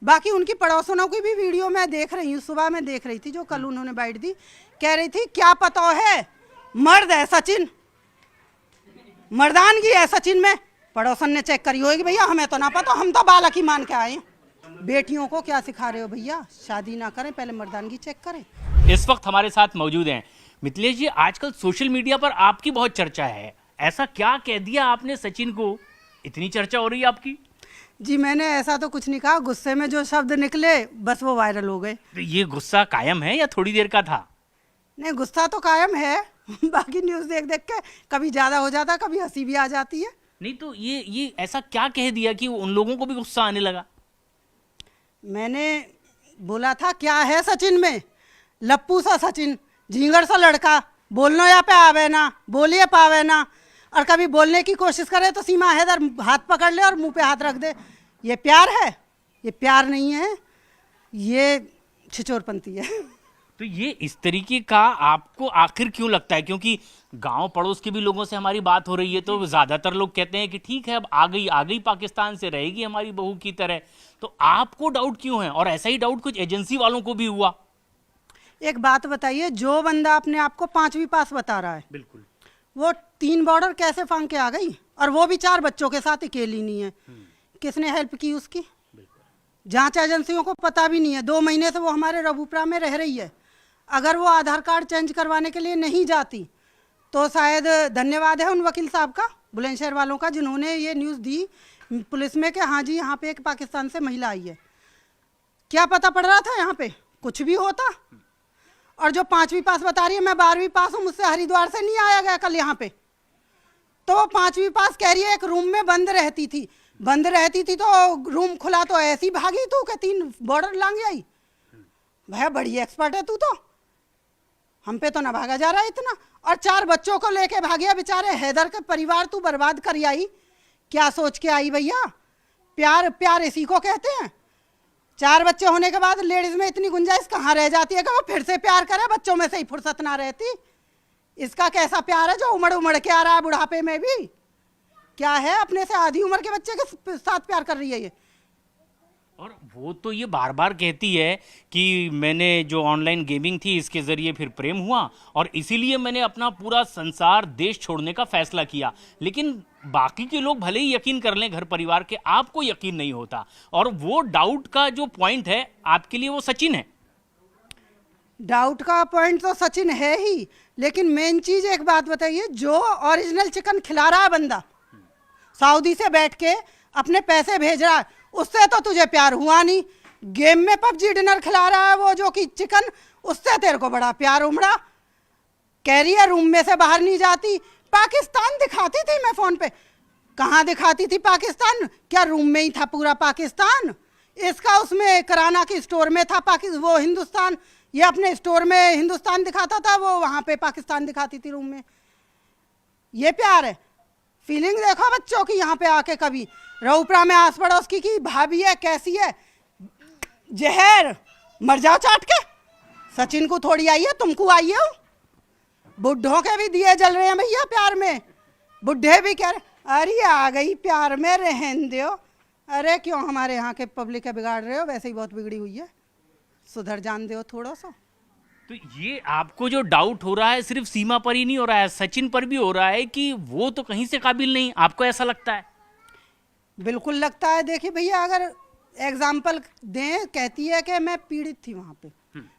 बाकी उनकी पड़ोसनों की भी वीडियो मैं देख रही हूँ, सुबह में देख रही थी, जो कल उन्होंने बाइट दी, कह रही थी क्या पता है मर्द है सचिन, मर्दानगी है सचिन में। पड़ोसन ने चेक करी होगी भैया, हमें तो ना पता, हम तो बालक ही मान के आए। बेटियों को क्या सिखा रहे हो भैया, शादी ना करें, पहले मर्दानगी चेक करें। इस वक्त हमारे साथ मौजूद हैं मिथिलेश जी। आजकल सोशल मीडिया पर आपकी बहुत चर्चा है, ऐसा क्या कह दिया आपने सचिन को, इतनी चर्चा हो रही है आपकी? जी मैंने ऐसा तो कुछ नहीं कहा, गुस्से में जो शब्द निकले बस वो वायरल हो गए। तो ये गुस्सा कायम है या थोड़ी देर का था? नहीं, गुस्सा तो कायम है। बाकी न्यूज़ देख देख के कभी ज़्यादा हो जाता, कभी हंसी भी आ जाती है। नहीं तो ये ऐसा क्या कह दिया कि उन लोगों को भी गुस्सा आने लगा? मैंने बोला था क्या है सचिन में, लप्पू सा सचिन, झींगड़ सा लड़का, बोलनो या पे आवे ना, बोलिए पावे ना, और कभी बोलने की कोशिश करे तो सीमा हैदर हाथ पकड़ ले और मुंह पे हाथ रख दे। ये प्यार है? ये प्यार नहीं है, ये छिचोरपंती है। तो ये इस तरीके का आपको आखिर क्यों लगता है? क्योंकि गांव पड़ोस के भी लोगों से हमारी बात हो रही है तो ज्यादातर लोग कहते हैं कि ठीक है अब आ गई पाकिस्तान से, रहेगी हमारी बहू की तरह। तो आपको डाउट क्यों है? और ऐसा ही डाउट कुछ एजेंसी वालों को भी हुआ। एक बात बताइए, जो बंदा अपने आप को 5वीं पास बता रहा है, बिल्कुल, वो 3 बॉर्डर कैसे फांग के आ गई? और वो भी 4 बच्चों के साथ अकेली नहीं है। किसने हेल्प की उसकी? जांच एजेंसियों को पता भी नहीं है। 2 महीने से वो हमारे रबूपुरा में रह रही है। अगर वो आधार कार्ड चेंज करवाने के लिए नहीं जाती तो शायद धन्यवाद है उन वकील साहब का, बुलंदशहर वालों का, जिन्होंने ये न्यूज़ दी पुलिस में कि हाँ जी यहाँ पे एक पाकिस्तान से महिला आई है। क्या पता पड़ रहा था यहाँ पे? कुछ भी होता। और जो 5वीं पास बता रही है, मैं 12वीं पास हूँ, मुझसे हरिद्वार से नहीं आया गया कल यहाँ पे। तो वो 5वीं पास कह रही है एक रूम में बंद रहती थी। बंद रहती थी तो रूम खुला तो ऐसी भागी तू कि 3 बॉर्डर लांग आई। भैया बड़ी एक्सपर्ट है तू तो, हम पे तो ना भागा जा रहा है इतना। और 4 बच्चों को लेके भागिया, बेचारे हैदर के परिवार तू बर्बाद कर आई। क्या सोच के आई भैया? प्यार प्यार इसी को कहते हैं। 4 बच्चे होने के बाद लेडीज में इतनी गुंजाइश कहाँ रह जाती है कि वो फिर से प्यार करे? बच्चों में से ही फुर्सत ना रहती। इसका कैसा प्यार है जो उमड़ उमड़ के आ रहा है बुढ़ापे में भी? क्या है, अपने से आधी उम्र के बच्चे के साथ प्यार कर रही है ये? और वो तो ये बार बार कहती है कि मैंने जो ऑनलाइन गेमिंग थी इसके जरिए फिर प्रेम हुआ और इसीलिए मैंने अपना पूरा संसार देश छोड़ने का फैसला किया। लेकिन बाकी के लोग भले ही यकीन कर लें घर परिवार के, आपको यकीन नहीं होता। और वो डाउट का जो पॉइंट है आपके लिए वो सचिन है। डाउट का पॉइंट तो सचिन है ही, लेकिन मेन चीज एक बात बताइए, जो ओरिजिनल चिकन खिला रहा है बंदा सऊदी से बैठ के, अपने पैसे भेज रहा है, उससे तो तुझे प्यार हुआ नहीं। गेम में पबजी डिनर खिला रहा है वो जो कि चिकन, उससे तेरे को बड़ा प्यार उमड़ा। कह रही है रूम में से बाहर नहीं जाती। पाकिस्तान दिखाती थी मैं फोन पे, कहाँ दिखाती थी पाकिस्तान? क्या रूम में ही था पूरा पाकिस्तान? इसका उसमें किराना की स्टोर में था वो हिंदुस्तान, ये अपने स्टोर में हिंदुस्तान दिखाता था, वो वहाँ पे पाकिस्तान दिखाती थी रूम में। ये प्यार है? फीलिंग देखो बच्चों की यहाँ पे आके। कभी रऊपरा में आस पड़ोस की भाभी है, कैसी है, जहर, मर जाओ चाट के। सचिन को थोड़ी आई है, तुमको आई है। बुढ़ों के भी दिए जल रहे हैं भैया प्यार में। बुढ़े भी कह रहे अरे आ गई प्यार में, रहन दो। अरे क्यों हमारे यहाँ के पब्लिक के बिगाड़ रहे हो? वैसे ही बहुत बिगड़ी हुई है, सुधर जान दो थोड़ा सा। तो ये आपको जो डाउट हो रहा है सिर्फ सीमा पर ही नहीं हो रहा है, सचिन पर भी हो रहा है कि वो तो कहीं से काबिल नहीं, आपको ऐसा लगता है? बिल्कुल लगता है। देखिए भैया, अगर एग्जाम्पल दें, कहती है कि मैं पीड़ित थी वहाँ पे,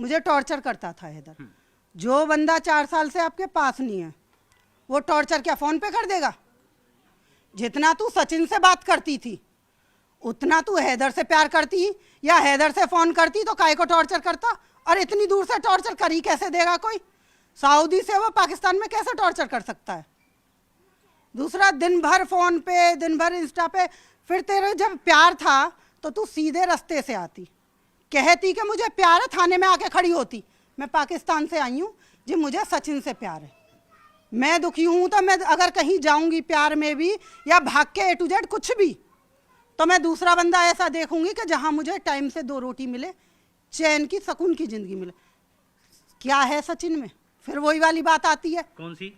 मुझे टॉर्चर करता था हैदर। जो बंदा 4 साल से आपके पास नहीं है, वो टॉर्चर क्या फ़ोन पे कर देगा? जितना तू सचिन से बात करती थी उतना तू हैदर से प्यार करती, या हैदर से फ़ोन करती तो काहे को टॉर्चर करता? और इतनी दूर से टॉर्चर कर ही कैसे देगा कोई? सऊदी से वो पाकिस्तान में कैसे टॉर्चर कर सकता है? दूसरा, दिन भर फ़ोन पे, दिन भर इंस्टा पे। फिर तेरे जब प्यार था तो तू सीधे रास्ते से आती, कहती कि मुझे प्यार है, थाने में आके खड़ी होती, मैं पाकिस्तान से आई हूँ जी, मुझे सचिन से प्यार है, मैं दुखी हूँ, तो मैं अगर कहीं जाऊँगी प्यार में भी या भाग के A to Z कुछ भी, तो मैं दूसरा बंदा ऐसा देखूंगी कि जहाँ मुझे टाइम से 2 रोटी मिले, चैन की सुकून की ज़िंदगी मिले। क्या है सचिन में? फिर वही वाली बात आती है। कौन सी?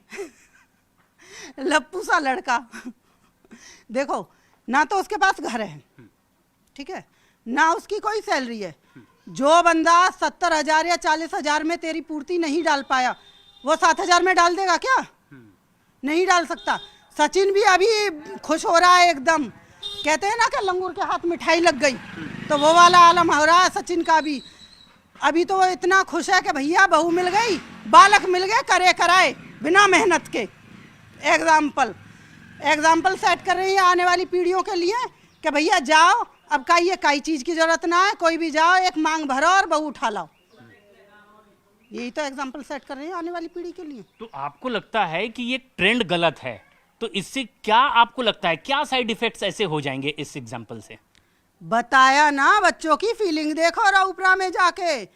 लप्पू सा लड़का। देखो, ना तो उसके पास घर है, ठीक है, ना उसकी कोई सैलरी है। जो बंदा 70,000 या 40,000 में तेरी पूर्ति नहीं डाल पाया, वो 7,000 में डाल देगा क्या? नहीं डाल सकता। सचिन भी अभी खुश हो रहा है एकदम, कहते हैं ना कि लंगूर के हाथ मिठाई लग गई, तो वो वाला आलम हो रहा है सचिन का भी। अभी तो वो इतना खुश है कि भैया बहू मिल गई, बालक मिल गए, करे कराए बिना मेहनत के। एग्जाम्पल सेट कर रही है आने वाली पीढ़ियों के लिए कि भैया जाओ, अब काई चीज की जरूरत ना है, कोई भी जाओ, एक मांग भरो और बहू उठा लाओ। यही तो एग्जाम्पल सेट कर रहे हैं आने वाली पीढ़ी के लिए। तो आपको लगता है कि ये ट्रेंड गलत है, तो इससे क्या आपको लगता है क्या साइड इफेक्ट्स ऐसे हो जाएंगे इस एग्जाम्पल से? बताया ना, बच्चों की फीलिंग देखो राउपरा में जाके।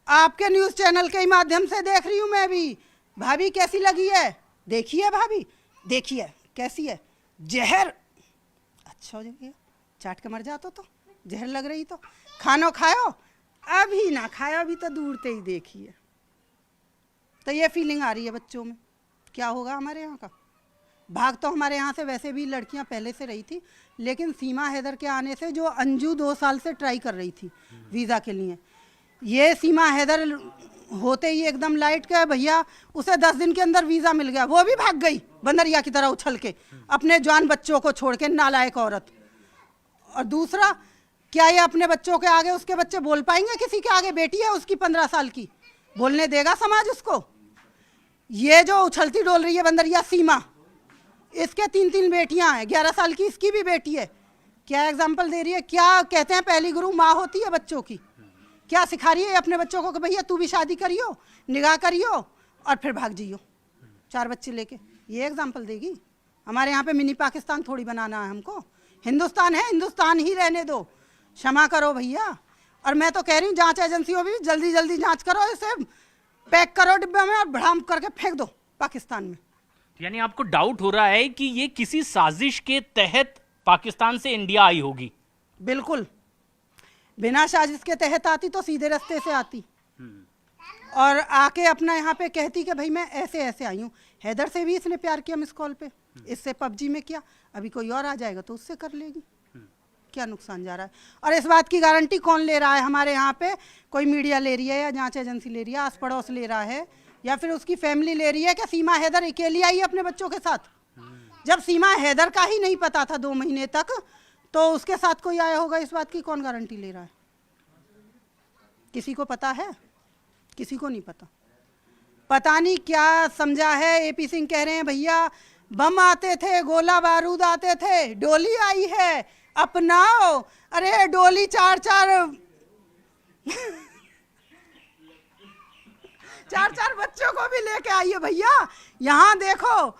आपके न्यूज चैनल के माध्यम से देख रही हूँ मैं भी। भाभी कैसी लगी है? देखिए भाभी, देखिए कैसी है। जहर अच्छा हो जाएगा, चाट के मर जातो तो जहर लग रही तो। खानो खाओ, अभी ना खाओ, अभी तो दूर से ही देखिए। तो ये फीलिंग आ रही है बच्चों में। क्या होगा हमारे यहाँ का? भाग तो हमारे यहाँ से वैसे भी लड़कियां पहले से रही थी, लेकिन सीमा हैदर के आने से जो अंजू 2 साल से ट्राई कर रही थी वीज़ा के लिए, ये सीमा हैदर होते ही एकदम लाइट के भैया उसे 10 दिन के अंदर वीज़ा मिल गया। वो भी भाग गई बंदरिया की तरह उछल के, अपने जवान बच्चों को छोड़ के, नालायक औरत। और दूसरा, क्या ये अपने बच्चों के आगे, उसके बच्चे बोल पाएंगे किसी के आगे? बेटी है उसकी 15 साल की, बोलने देगा समाज उसको? ये जो उछलती डोल रही है बंदरिया सीमा, इसके 3 बेटियां हैं, 11 साल की इसकी भी बेटी है। क्या एग्जाम्पल दे रही है? क्या कहते हैं पहली गुरु माँ होती है बच्चों की। क्या सिखा रही है अपने बच्चों को कि भैया तू भी शादी करियो, निगाह करियो और फिर भाग जियो 4 बच्चे लेके? ये एग्जाम्पल देगी? हमारे यहाँ पे मिनी पाकिस्तान थोड़ी बनाना है हमको। हिंदुस्तान है, हिंदुस्तान ही रहने दो, क्षमा करो भैया। और मैं तो कह रही हूँ जांच एजेंसियों भी जल्दी जल्दी जांच करो, इसे पैक करो डिब्बे में और भड़ाम करके फेंक दो पाकिस्तान में। यानी आपको डाउट हो रहा है कि ये किसी साजिश के तहत पाकिस्तान से इंडिया आई होगी? बिल्कुल, बिना साजिश के तहत आती तो सीधे रास्ते से आती और आके अपना यहाँ पे कहती कि भाई मैं ऐसे ऐसे आई हूँ। हैदर से भी इसने प्यार किया मिस कॉल पे, इससे पबजी में किया, अभी कोई और आ जाएगा तो उससे कर लेगी। क्या नुकसान जा रहा है? और इस बात की गारंटी कौन ले रहा है हमारे यहाँ पे? कोई मीडिया ले रही है या जांच एजेंसी ले रही है, आस पड़ोस ले रहा है, या फिर उसकी फैमिली ले रही है कि सीमा हैदर अकेली आई अपने बच्चों के साथ? जब सीमा हैदर का ही नहीं पता था 2 महीने तक, तो उसके साथ कोई आया होगा, इस बात की कौन गारंटी ले रहा है? किसी को पता है? किसी को नहीं पता। पता नहीं क्या समझा है। एपी सिंह कह रहे हैं भैया बम आते थे, गोला बारूद आते थे, डोली आई है, अपनाओ। अरे डोली 4-4 बच्चों को भी लेके आइए भैया। यहाँ देखो,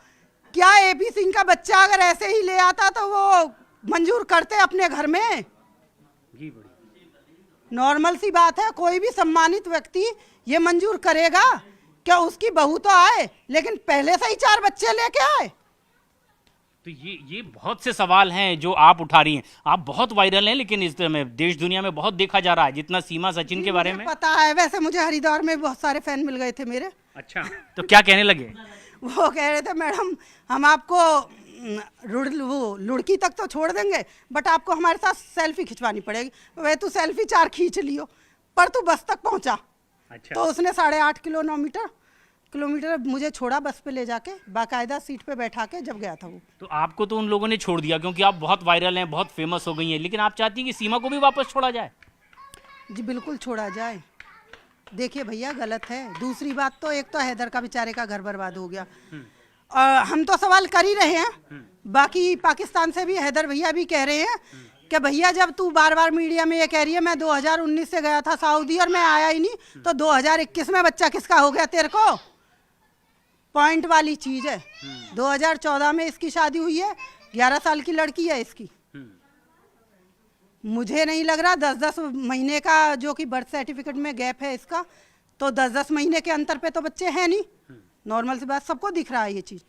क्या एपी सिंह का बच्चा अगर ऐसे ही ले आता तो वो मंजूर करते अपने घर में? नॉर्मल सी बात है, कोई भी सम्मानित व्यक्ति ये मंजूर करेगा क्या? उसकी बहू तो आए, लेकिन पहले से ही 4 बच्चे लेके आए। तो ये बहुत से सवाल हैं जो आप उठा रही हैं। आप बहुत वायरल हैं, लेकिन इस में देश दुनिया में बहुत देखा जा रहा है, जितना सीमा सचिन के बारे में पता है। वैसे मुझे हरिद्वार में बहुत सारे फैन मिल गए थे मेरे। अच्छा, तो क्या कहने लगे? वो कह रहे थे मैडम हम आपको लुड़की तक तो छोड़ देंगे, बट आपको हमारे साथ सेल्फी खिंचवानी पड़ेगी। वह तू सेल्फी 4 खींच लियो, पर तू बस तक पहुंचा। अच्छा। तो उसने 8.5 किलोमीटर मुझे छोड़ा बस पे ले जाके, बाकायदा सीट पे बैठा के, जब गया था वो। तो आपको तो उन लोगों ने छोड़ दिया क्योंकि आप बहुत वायरल हैं, बहुत फेमस हो गई हैं, लेकिन आप चाहती हैं कि सीमा को भी वापस छोड़ा जाए? जी बिल्कुल छोड़ा जाए। देखिए भैया गलत है। दूसरी बात तो, एक तो हैदर का बेचारे का घर बर्बाद हो गया, हम तो सवाल कर ही रहे हैं, बाकी पाकिस्तान से भी हैदर भैया भी कह रहे हैं कि भैया जब तू बार बार मीडिया में ये कह रही है मैं 2019 से गया था सऊदी और मैं आया ही नहीं, तो 2021 में बच्चा किसका हो गया तेरे को? पॉइंट वाली चीज है। 2014 में इसकी शादी हुई है, 11 साल की लड़की है इसकी। मुझे नहीं लग रहा 10-10 महीने का जो कि बर्थ सर्टिफिकेट में गैप है इसका, तो 10-10 महीने के अंतर पे तो बच्चे हैं नहीं। नॉर्मल सी बात, सबको दिख रहा है ये चीज।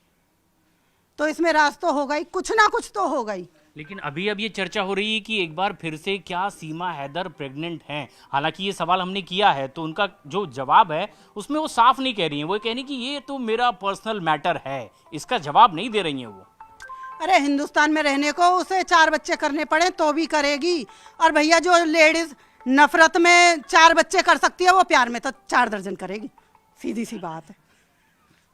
तो इसमें राज तो होगा ही, कुछ ना कुछ तो होगा ही। लेकिन अभी अब ये चर्चा हो रही है कि एक बार फिर से क्या सीमा हैदर प्रेग्नेंट हैं? हालांकि ये सवाल हमने किया है, तो उनका जो जवाब है उसमें वो साफ नहीं कह रही हैं। वो कह रही कि ये तो मेरा पर्सनल मैटर है, इसका जवाब नहीं दे रही हैं वो। अरे हिंदुस्तान में रहने को उसे 4 बच्चे करने पड़े तो भी करेगी। और भैया जो लेडीज नफरत में 4 बच्चे कर सकती है वो प्यार में तो 4 दर्जन करेगी, सीधी सी बात है।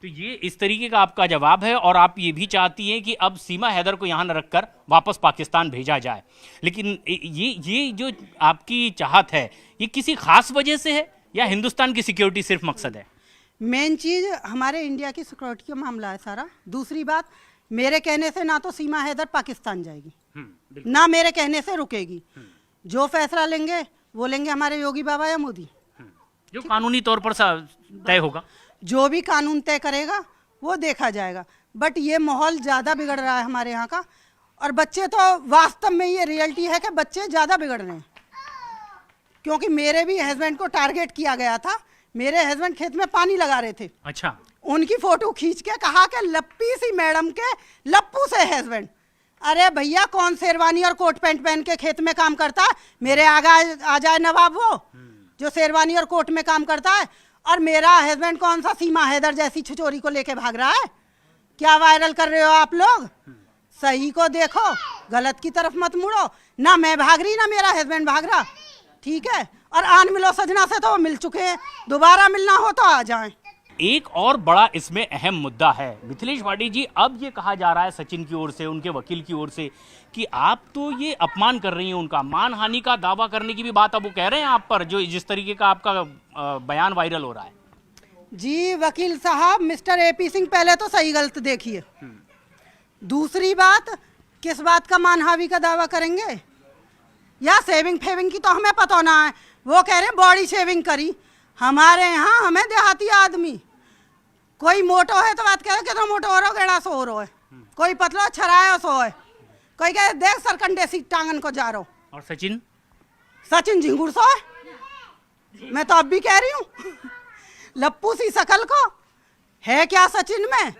तो ये इस तरीके का आपका जवाब है और आप ये भी चाहती हैं कि अब सीमा हैदर को यहाँ न रखकर वापस पाकिस्तान भेजा जाए। लेकिन ये जो आपकी चाहत है ये किसी खास वजह से है या हिंदुस्तान की सिक्योरिटी सिर्फ मकसद है? मेन चीज़ हमारे इंडिया की सिक्योरिटी का मामला है सारा। दूसरी बात, मेरे कहने से ना तो सीमा हैदर पाकिस्तान जाएगी ना मेरे कहने से रुकेगी। जो फैसला लेंगे वो लेंगे हमारे योगी बाबा या मोदी, जो कानूनी तौर पर तय होगा। जो भी कानून तय करेगा वो देखा जाएगा। बट ये माहौल ज़्यादा बिगड़ रहा है हमारे यहाँ का, और बच्चे तो वास्तव में ये रियलिटी है कि बच्चे ज़्यादा बिगड़ रहे हैं। क्योंकि मेरे भी हस्बैंड को टारगेट किया गया था, मेरे हस्बैंड खेत में पानी लगा रहे थे। अच्छा। उनकी फोटो खींच के कहा कि लप्पी सी मैडम के लप्पू से हस्बैंड। अरे भैया कौन शेरवानी और कोट पैंट पहन के खेत में काम करता है? मेरे आगे आ जाए नवाब वो जो शेरवानी और कोट में काम करता है। और मेरा हस्बैंड कौन सा सीमा हैदर जैसी छिचोरी को लेके भाग रहा है? क्या वायरल कर रहे हो आप लोग? सही को देखो, गलत की तरफ मत मुड़ो। ना मैं भाग रही ना मेरा हस्बैंड भाग रहा, ठीक है। और आन मिलो सजना से तो वो मिल चुके हैं, दोबारा मिलना हो तो आ जाएं। एक और बड़ा इसमें अहम मुद्दा है मिथिलेश वाडी जी, अब ये कहा जा रहा है सचिन की ओर से, उनके वकील की ओर से कि आप तो ये अपमान कर रही हैं उनका, मानहानि का दावा करने की भी बात अब वो कह रहे हैं आप पर, जो जिस तरीके का आपका बयान वायरल हो रहा है। जी वकील साहब, मिस्टर एपी सिंह पहले तो सही गलत देखिए। दूसरी बात, किस बात का मानहानि का दावा करेंगे? या शेविंग फेविंग की तो हमें पता ना है। वो कह रहे हैं बॉडी शेविंग करी। हमारे यहाँ हमें देहाती आदमी, कोई मोटो है तो बात कह कितना मोटो हो रहा हो, गेड़ा सो हो रहा है, कोई पतला छराया सो है, कोई कहे देख सरकंडे सी टांगन को जा रहा हो। और सचिन झिंगुर सो है। मैं तो अब भी कह रही हूँ लप्पू सी शकल को है क्या सचिन में?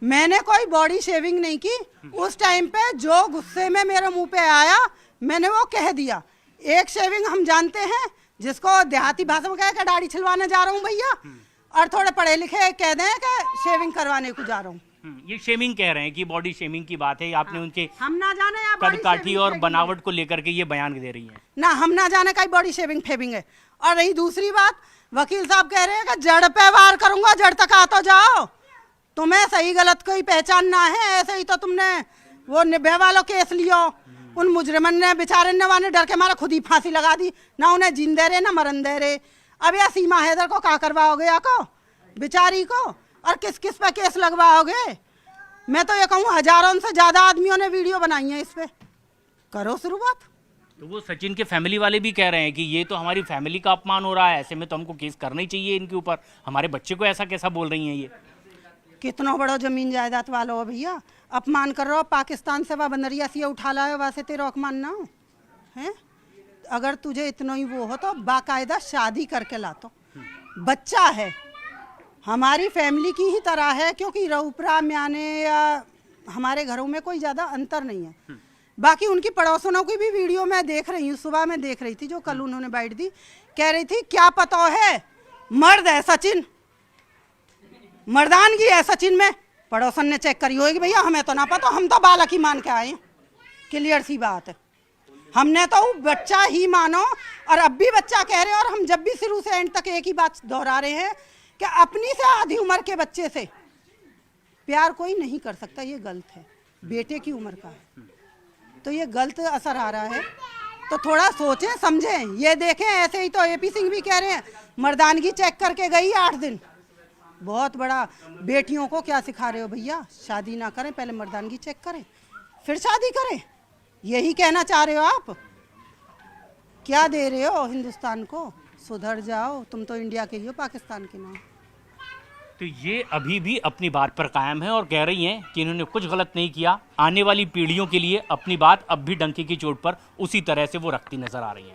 मैंने कोई बॉडी शेविंग नहीं की। उस टाइम पे जो गुस्से में मेरे मुंह पे आया मैंने वो कह दिया। एक शेविंग हम जानते हैं जिसको देहाती भाषा में कहे दाढ़ी छिलवाने जा रहा हूँ भैया, और थोड़े पढ़े लिखे कह दें कि शेविंग करवाने को जा रहा हूँ। ये शेमिंग कह रहे हैं कि बॉडी शेमिंग की बात है। आपने उनके हम ना जाने आप कद काठी और बनावट को लेकर के ये बयान दे रही हैं ना, हम ना जाने का बॉडी शेविंग फेविंग है। और रही दूसरी बात, वकील साहब कह रहे हैं कि जड़ पे वार करूंगा, जड़ तक आ तो जाओ। तुम्हें सही गलत को ही पहचानना है। ऐसे ही तो तुमने वो निर्भया वालों केस लियो, उन मुजरिमन ने बेचारे ने डर के मारा खुद ही फांसी लगा दी, ना उन्हें जिंदे रहे ना मरन दे रहे। अब या सीमा हैदर को क्या करवाओगे को बेचारी को, और किस किस पे केस लगवाओगे? मैं तो ये कहूँ हजारों से ज्यादा आदमियों ने वीडियो बनाई है, इस पे करो शुरुआत। तो वो सचिन के फैमिली वाले भी कह रहे हैं कि ये तो हमारी फैमिली का अपमान हो रहा है, ऐसे में तो हमको केस करना ही चाहिए इनके ऊपर, हमारे बच्चे को ऐसा कैसा बोल रही हैं ये? कितना बड़ा जमीन जायदाद वाला हो भैया, अपमान कर रहा हो। पाकिस्तान से वह बंदरिया सी उठा लाए, वैसे तेरा अपमान ना हो है। अगर तुझे इतना ही वो हो तो बाकायदा शादी करके ला, तो बच्चा है हमारी फैमिली की ही तरह है। क्योंकि रऊपरा म्याने या हमारे घरों में कोई ज़्यादा अंतर नहीं है। बाकी उनकी पड़ोसनों की भी वीडियो मैं देख रही हूँ, सुबह में देख रही थी, जो कल उन्होंने बाइट दी, कह रही थी क्या पता है मर्द है सचिन, मर्दानगी है सचिन में। पड़ोसन ने चेक करी होगी भैया, हमें तो ना पता, हम तो बालक ही मान के आए हैं। क्लियर सी बात है, हमने तो बच्चा ही मानो। और अब भी बच्चा कह रहे हैं, और हम जब भी शुरू से एंड तक एक ही बात दोहरा रहे हैं कि अपनी से आधी उम्र के बच्चे से प्यार कोई नहीं कर सकता, ये गलत है। बेटे की उम्र का है तो ये गलत असर आ रहा है। तो थोड़ा सोचें समझें, ये देखें। ऐसे ही तो एपी सिंह भी कह रहे हैं मर्दानगी चेक करके गई 8 दिन। बहुत बड़ा, बेटियों को क्या सिखा रहे हो भैया? शादी ना करें, पहले मर्दानगी चेक करें फिर शादी करें, यही कहना चाह रहे हो आप? क्या दे रहे हो हिंदुस्तान को? सुधर जाओ, तुम तो इंडिया के ही हो, पाकिस्तान के ना। तो ये अभी भी अपनी बात पर कायम है और कह रही हैं कि इन्होंने कुछ गलत नहीं किया। आने वाली पीढ़ियों के लिए अपनी बात अब भी डंके की चोट पर उसी तरह से वो रखती नजर आ रही हैं।